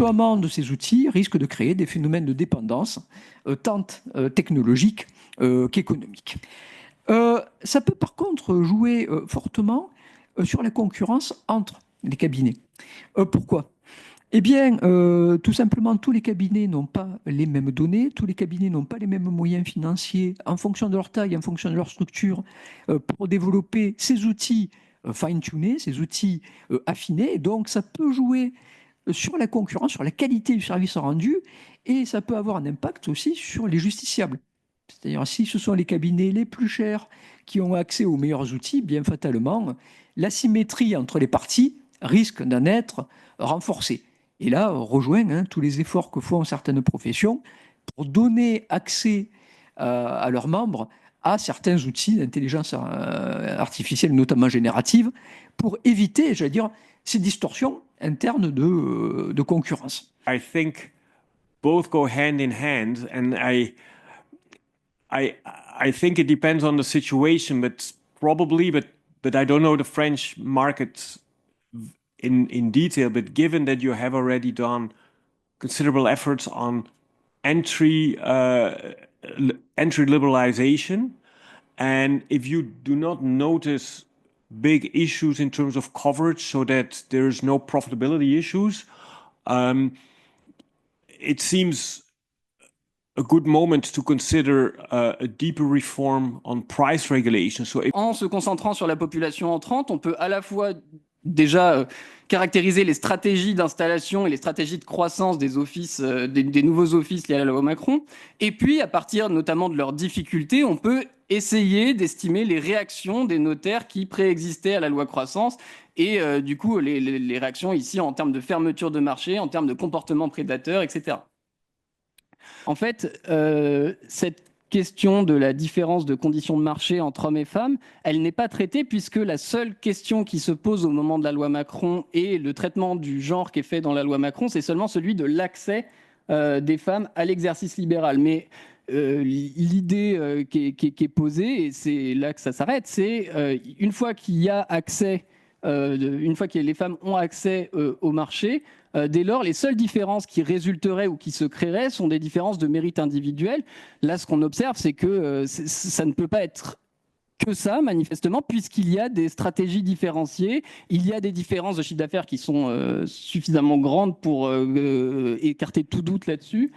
déploiement de ces outils risque de créer des phénomènes de dépendance, tant technologiques qu'économiques. Ça peut par contre jouer fortement sur la concurrence entre les cabinets. Pourquoi? Eh bien, tout simplement, tous les cabinets n'ont pas les mêmes données, tous les cabinets n'ont pas les mêmes moyens financiers en fonction de leur taille, en fonction de leur structure, pour développer ces outils fine-tunés, ces outils affinés. Et donc, ça peut jouer sur la concurrence, sur la qualité du service rendu, et ça peut avoir un impact aussi sur les justiciables. C'est-à-dire, si ce sont les cabinets les plus chers qui ont accès aux meilleurs outils, bien fatalement, l'asymétrie entre les parties risque d'en être renforcée. Et là, on rejoint tous les efforts que font certaines professions pour donner accès à leurs membres à certains outils d'intelligence artificielle, notamment générative, pour éviter, j'allais dire, ces distorsions internes de concurrence. I think both go hand in hand, and I think it depends on the situation, but probably, but I don't know the French market in detail. But given that you have already done considerable efforts on entry liberalization, and if you do not notice big issues in terms of coverage, so that there's no profitability issues, it seems a good moment to consider a deeper reform on price regulation. En se concentrant sur la population entrante, on peut à la fois déjà caractériser les stratégies d'installation et les stratégies de croissance des offices, des nouveaux offices liés à la loi Macron. Et puis, à partir notamment de leurs difficultés, on peut essayer d'estimer les réactions des notaires qui préexistaient à la loi croissance et du coup, les réactions ici en termes de fermeture de marché, en termes de comportement prédateur, etc. En fait, cette question de la différence de conditions de marché entre hommes et femmes, elle n'est pas traitée puisque la seule question qui se pose au moment de la loi Macron et le traitement du genre qui est fait dans la loi Macron, c'est seulement celui de l'accès des femmes à l'exercice libéral. Mais l'idée qui est posée, et c'est là que ça s'arrête, c'est une fois qu'il y a accès, une fois que les femmes ont accès au marché, dès lors, les seules différences qui résulteraient ou qui se créeraient sont des différences de mérite individuel. Là, ce qu'on observe, c'est que ça ne peut pas être que ça, manifestement, puisqu'il y a des stratégies différenciées, il y a des différences de chiffre d'affaires qui sont suffisamment grandes pour écarter tout doute là-dessus.